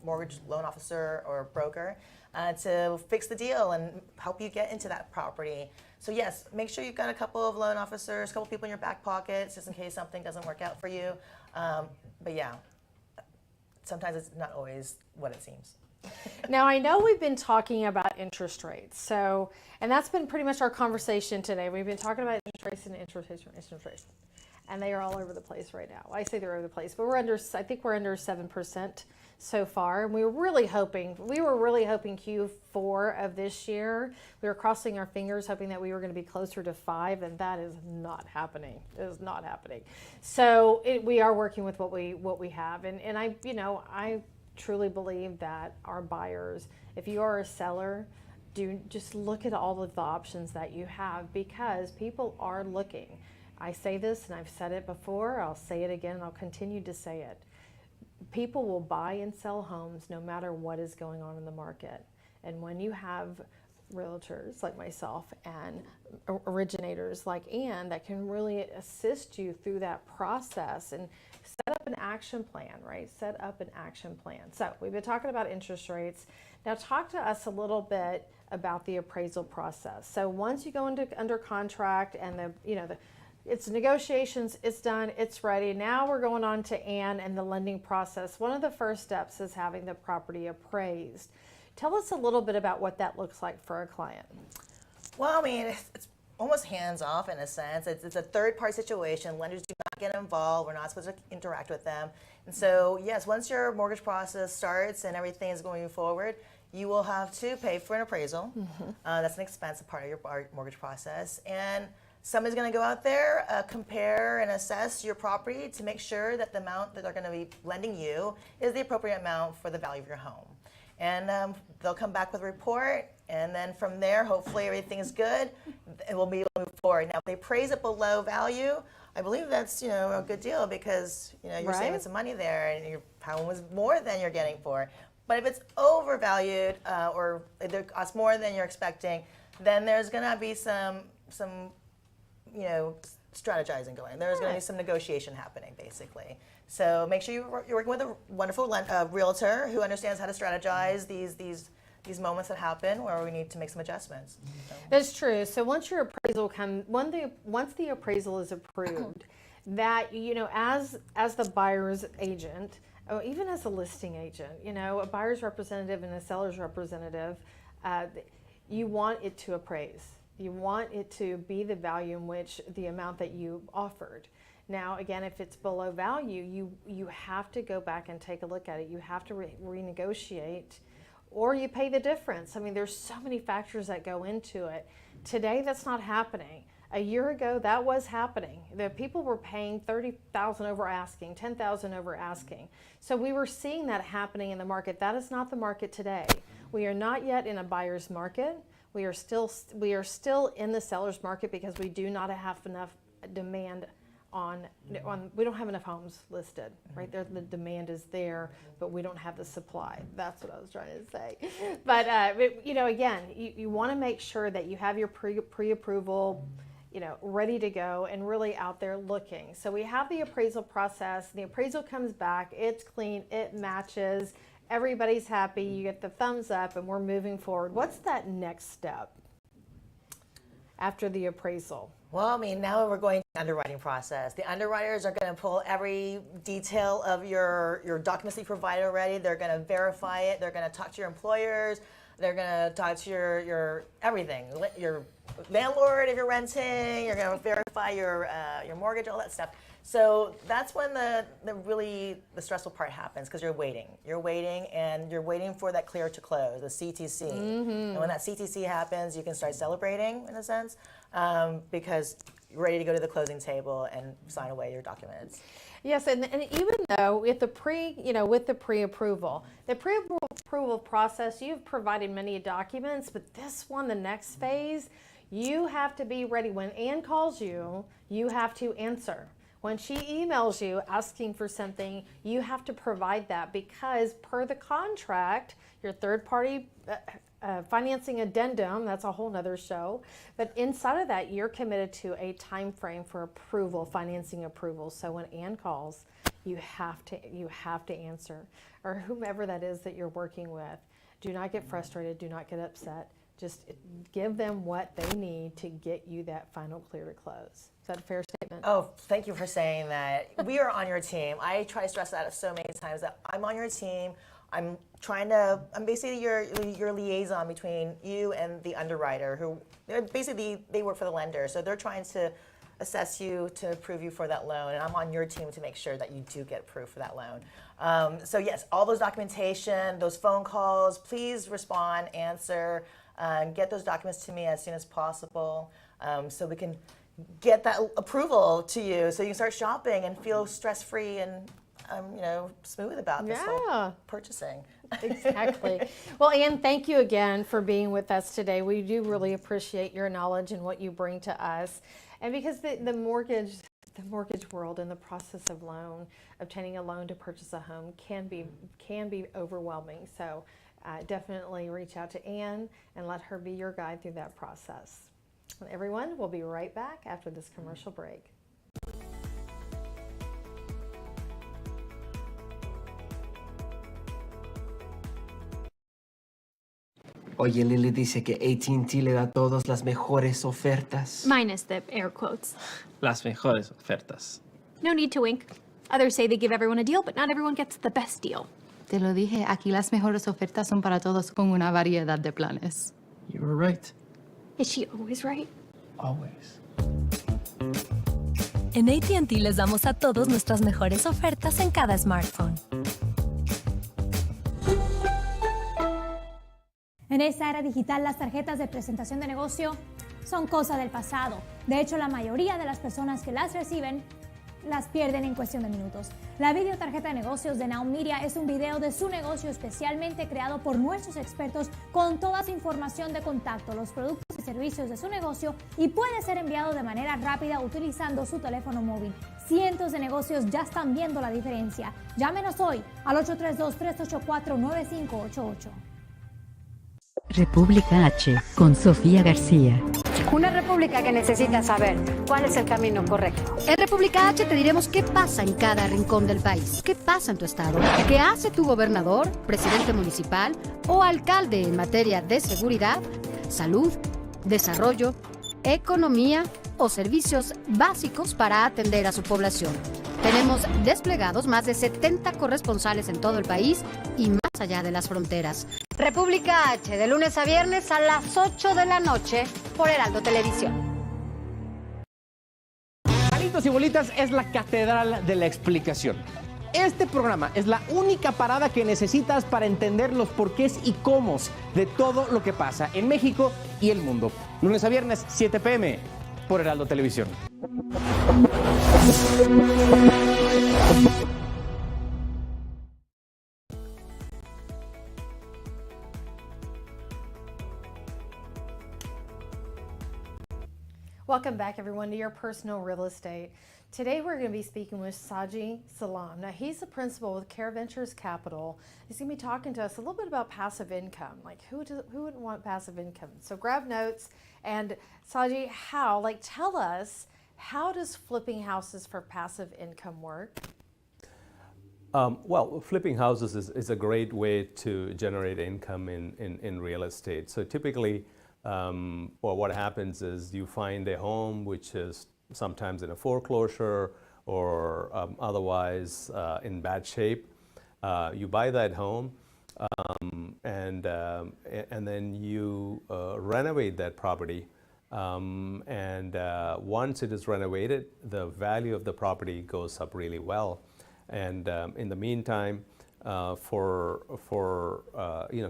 mortgage loan officer or broker to fix the deal and help you get into that property. So yes, make sure you've got a couple of loan officers, a couple people in your back pockets, just in case something doesn't work out for you. But yeah, sometimes it's not always what it seems. Now, I know we've been talking about interest rates, and that's been pretty much our conversation today. We've been talking about interest rates, and they are all over the place right now. I say they're over the place, but I think we're under 7% so far, and we were really hoping Q4 of this year. We were crossing our fingers, hoping that we were going to be closer to 5, and that is not happening. It is not happening. So we are working with what we have, and I truly believe that our buyers, if you are a seller, do just look at all of the options that you have because people are looking. I say this and I've said it before, I'll say it again, and I'll continue to say it. People will buy and sell homes no matter what is going on in the market. And when you have realtors like myself and originators like Ann that can really assist you through that process and set up an action plan, right? Set up an action plan. So we've been talking about interest rates. Now talk to us a little bit about the appraisal process. So once you go under contract and it's negotiations, it's done, it's ready. Now we're going on to Ann and the lending process. One of the first steps is having the property appraised. Tell us a little bit about what that looks like for a client. Well, I mean, it's almost hands-off in a sense. It's a third-party situation. Lenders do not get involved. We're not supposed to interact with them. And so, yes, once your mortgage process starts and everything is going forward, you will have to pay for an appraisal. That's an expense, a part of your mortgage process. And somebody's going to go out there, compare and assess your property to make sure that the amount that they're going to be lending you is the appropriate amount for the value of your home. And they'll come back with a report, and then from there, hopefully everything is good, and we'll be able to move forward. Now, if they appraise it below value, I believe that's a good deal because you're saving some money there, and your home was more than you're getting for it. But if it's overvalued or it costs more than you're expecting, then there's going to be some strategizing going. There's going to be some negotiation happening, basically. So make sure you're working with a wonderful realtor who understands how to strategize these moments that happen where we need to make some adjustments. That's true. So once your appraisal once the appraisal is approved, that as the buyer's agent, or even as a listing agent, a buyer's representative and a seller's representative, you want it to appraise. You want it to be the value in which the amount that you offered. Now, again, if it's below value, you have to go back and take a look at it. You have to renegotiate, or you pay the difference. I mean, there's so many factors that go into it. Today, that's not happening. A year ago, that was happening. The people were paying $30,000 over asking, $10,000 over asking. So we were seeing that happening in the market. That is not the market today. We are not yet in a buyer's market. We are still in the seller's market because we do not have enough demand we don't have enough homes listed, right? The demand is there, but we don't have the supply. That's what I was trying to say. But again, you want to make sure that you have your pre-approval, ready to go and really out there looking. So we have the appraisal process. The appraisal comes back. It's clean. It matches. Everybody's happy. You get the thumbs up, and we're moving forward. What's that next step after the appraisal? Well, I mean, now we're going to the underwriting process. The underwriters are going to pull every detail of your documents that you provided already. They're going to verify it. They're going to talk to your employers. They're going to talk to your everything, your landlord if you're renting. You're going to verify your mortgage, all that stuff. So that's when the stressful part happens because you're waiting. You're waiting, and you're waiting for that clear to close, the CTC. And when that CTC happens, you can start celebrating in a sense because you're ready to go to the closing table and sign away your documents. Yes, and even though with the pre-approval, the pre-approval process, you've provided many documents, but this one, the next phase, you have to be ready. When Ann calls you, you have to answer. When she emails you asking for something, you have to provide that because per the contract, your third-party financing addendum, that's a whole nother show, but inside of that, you're committed to a time frame for approval, financing approval. So when Ann calls, you have to answer, or whomever that is that you're working with. Do not get frustrated. Do not get upset. Just give them what they need to get you that final clear to close. Is that a fair statement? Oh, thank you for saying that. We are on your team. I try to stress that so many times that I'm on your team. I'm basically your liaison between you and the underwriter who basically they work for the lender. So they're trying to assess you to approve you for that loan, and I'm on your team to make sure that you do get approved for that loan. So yes, all those documentation, those phone calls, please respond, answer, get those documents to me as soon as possible so we can get that approval to you so you can start shopping and feel stress-free and smooth about this whole purchasing. Exactly. Well, Ann, thank you again for being with us today. We do really appreciate your knowledge and what you bring to us. And because the mortgage world and the process of obtaining a loan to purchase a home can be overwhelming. So definitely reach out to Ann and let her be your guide through that process. And everyone, we'll be right back after this commercial break. Oye, Lily dice que AT&T le da a todos las mejores ofertas. Minus the air quotes. Las mejores ofertas. No need to wink. Others say they give everyone a deal, but not everyone gets the best deal. Te lo dije, aquí las mejores ofertas son para todos con una variedad de planes. You were right. Is she always right? Always. En AT&T les damos a todos nuestras mejores ofertas en cada smartphone. En esta era digital, las tarjetas de presentación de negocio son cosa del pasado. De hecho, la mayoría de las personas que las reciben las pierden en cuestión de minutos. La videotarjeta de negocios de Now Media es un video de su negocio especialmente creado por nuestros expertos con toda su información de contacto, los productos y servicios de su negocio, y puede ser enviado de manera rápida utilizando su teléfono móvil. Cientos de negocios ya están viendo la diferencia. Llámenos hoy al 832-384-9588. República H, con Sofía García. Una república que necesita saber cuál es el camino correcto. En República H te diremos qué pasa en cada rincón del país. ¿Qué pasa en tu estado? ¿Qué hace tu gobernador, presidente municipal o alcalde en materia de seguridad, salud, desarrollo, economía o servicios básicos para atender a su población? Tenemos desplegados más de 70 corresponsales en todo el país y más allá de las fronteras. República H, de lunes a viernes a las 8 de la noche por Heraldo Televisión. Palitos y Bolitas es la catedral de la explicación. Este programa es la única parada que necesitas para entender los porqués y cómo de todo lo que pasa en México y el mundo. Lunes a viernes, 7 p.m. por Heraldo Televisión. Welcome back, everyone, to Your Personal Real Estate. Today we're going to be speaking with Saji Salam. Now, he's the principal with Care Ventures Capital. He's going to be talking to us a little bit about passive income. Like, who wouldn't want passive income? So grab notes. And Saji, tell us, how does flipping houses for passive income work? Well, flipping houses is a great way to generate income in real estate. So typically, what happens is you find a home which is sometimes in a foreclosure or otherwise in bad shape. You buy that home and then you renovate that property. Once it is renovated, the value of the property goes up really well. And in the meantime, for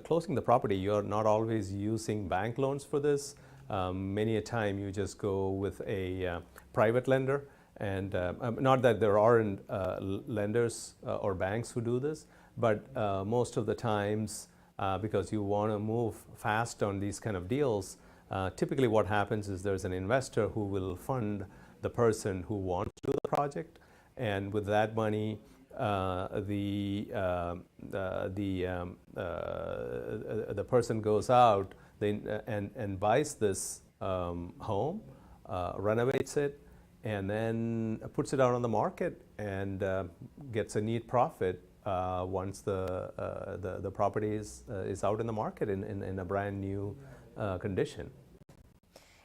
closing the property, you're not always using bank loans for this. Many a time you just go with a private lender, and not that there aren't lenders or banks who do this, but most of the times, because you want to move fast on these kind of deals, typically what happens is there's an investor who will fund the person who wants to do the project, and with that money, the person goes out and buys this home, renovates it, and then puts it out on the market and gets a neat profit once the property is out in the market in a brand new condition.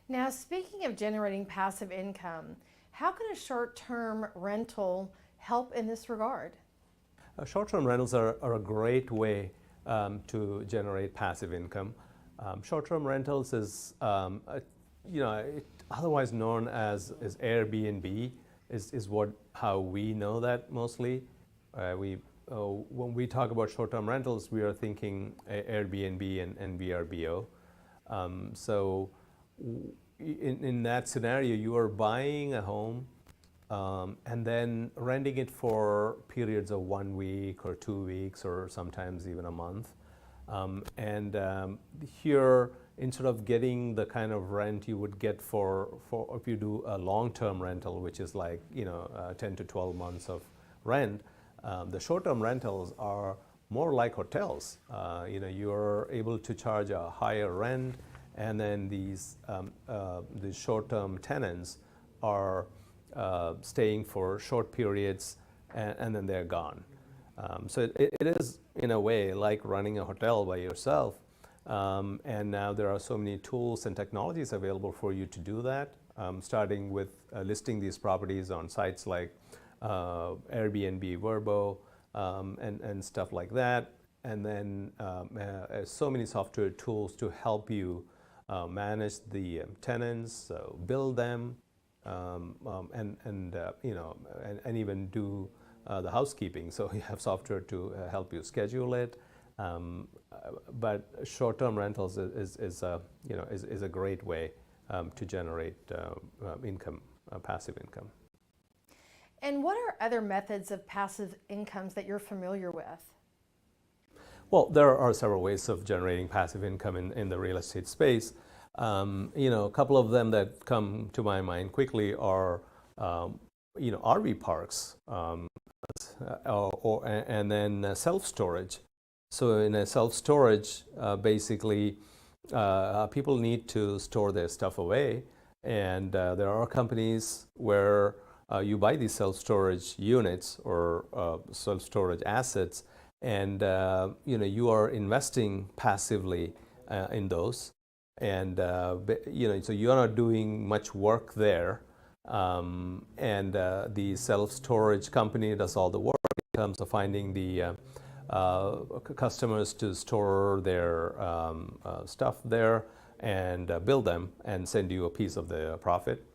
Now, speaking of generating passive income, how can a short-term rental help in this regard? Short-term rentals are a great way to generate passive income. Short-term rentals is, otherwise known as Airbnb, is how we know that mostly. When we talk about short-term rentals, we are thinking Airbnb and VRBO. So in that scenario, you are buying a home and then renting it for periods of 1 week or 2 weeks or sometimes even a month. Here, instead of getting the kind of rent you would get for if you do a long-term rental, which is like 10 to 12 months of rent, the short-term rentals are more like hotels. You're able to charge a higher rent, and then these short-term tenants are staying for short periods, and then they're gone. So it is, in a way, like running a hotel by yourself. And now there are so many tools and technologies available for you to do that, starting with listing these properties on sites like Airbnb, Vrbo, and stuff like that. And then so many software tools to help you manage the tenants, build them, and even do the housekeeping. So you have software to help you schedule it, But short-term rentals is a great way to generate income, passive income. And what are other methods of passive incomes that you're familiar with? Well, there are several ways of generating passive income in the real estate space. A couple of them that come to my mind quickly are, RV parks, and then self-storage. So in a self-storage, basically, people need to store their stuff away, and there are companies where you buy these self-storage units or self-storage assets, and you are investing passively in those, and so you are not doing much work there, and the self-storage company does all the work in terms of finding the customers to store their stuff there and bill them and send you a piece of the profit.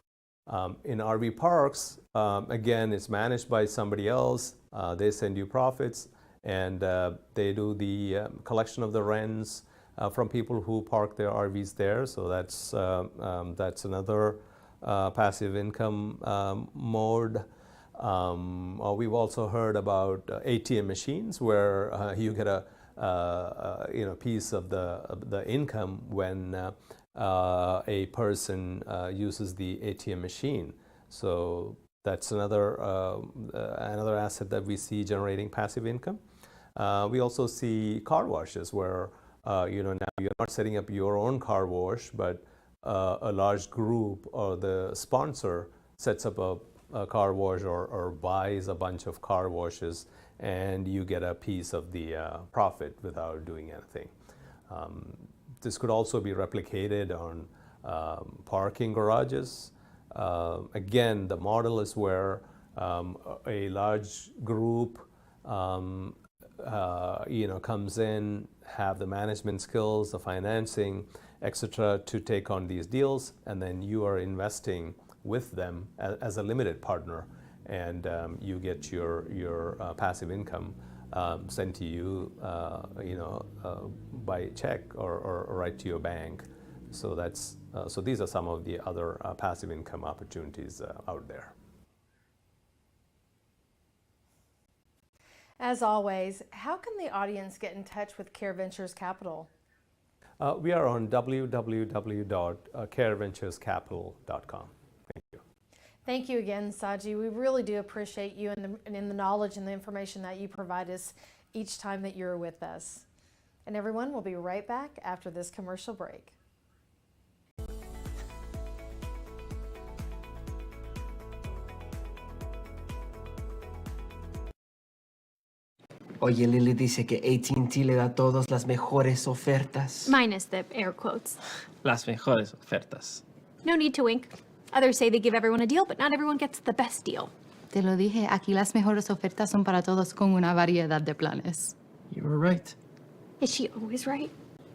In RV parks, again, it's managed by somebody else. They send you profits, and they do the collection of the rents from people who park their RVs there. So that's another passive income mode. We've also heard about ATM machines, where you get a piece of the income when a person uses the ATM machine. So that's another asset that we see generating passive income. We also see car washes, where now you're not setting up your own car wash, but a large group or the sponsor sets up a car wash or buys a bunch of car washes, and you get a piece of the profit without doing anything. This could also be replicated on parking garages. Again, the model is where a large group comes in, have the management skills, the financing, etc., to take on these deals, and then you are investing with them as a limited partner, and you get your passive income sent to you, by check or right to your bank. So so these are some of the other passive income opportunities out there. As always, how can the audience get in touch with Care Ventures Capital? We are on www.careventurescapital.com. Thank you. Thank you again, Saji. We really do appreciate you and the knowledge and the information that you provide us each time that you're with us. And everyone, we'll be right back after this commercial break. Oye, Lily dice que AT&T le da a todos las mejores ofertas. Minus the air quotes. Las mejores ofertas. No need to wink. Others say they give everyone a deal, but not everyone gets the best deal. Te lo dije, aquí las mejores ofertas son para todos con una variedad de planes. You were right. Is she always right?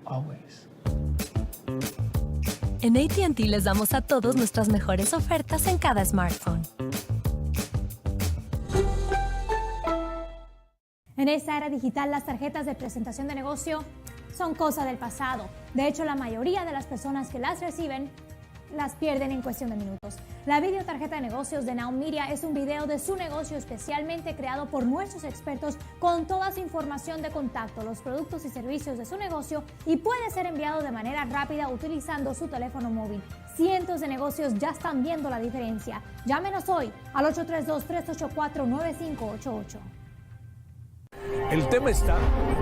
Always. En AT&T les damos a todos nuestras mejores ofertas en cada smartphone. En esta era digital, las tarjetas de presentación de negocio son cosa del pasado. De hecho, la mayoría de las personas que las reciben las pierden en cuestión de minutos. La videotarjeta de negocios de Now Media es un video de su negocio especialmente creado por nuestros expertos con toda su información de contacto, los productos y servicios de su negocio, y puede ser enviado de manera rápida utilizando su teléfono móvil. Cientos de negocios ya están viendo la diferencia. Llámenos hoy al 832-384-9588. El tema está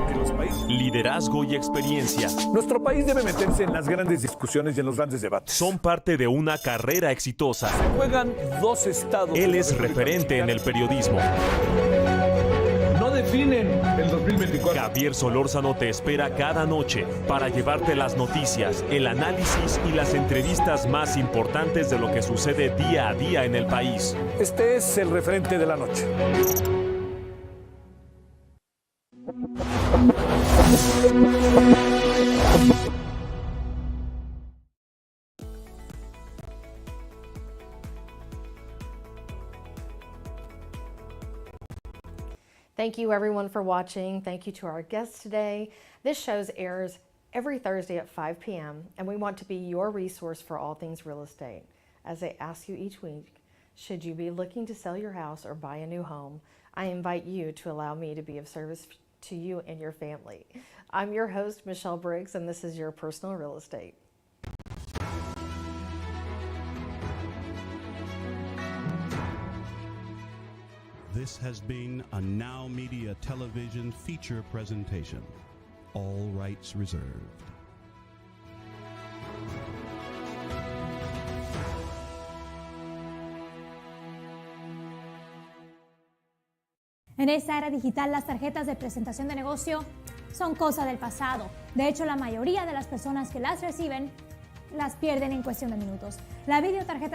en los países. Liderazgo y experiencia. Nuestro país debe meterse en las grandes discusiones y en los grandes debates. Son parte de una carrera exitosa. Juegan dos estados. Él es referente en el periodismo. No definen el 2024. Javier Solórzano te espera cada noche para llevarte las noticias, el análisis y las entrevistas más importantes de lo que sucede día a día en el país. Este es el referente de la noche. Thank you everyone for watching. Thank you to our guests today. This show airs every Thursday at 5 p.m. and we want to be your resource for all things real estate. As I ask you each week, should you be looking to sell your house or buy a new home, I invite you to allow me to be of service to you and your family. I'm your host, Michelle Briggs, and this is Your Personal Real Estate. This has been a Now Media television feature presentation. All rights reserved. En esta era digital, las tarjetas de presentación de negocio son cosa del pasado. De hecho, la mayoría de las personas que las reciben las pierden en cuestión de minutos. La videotarjeta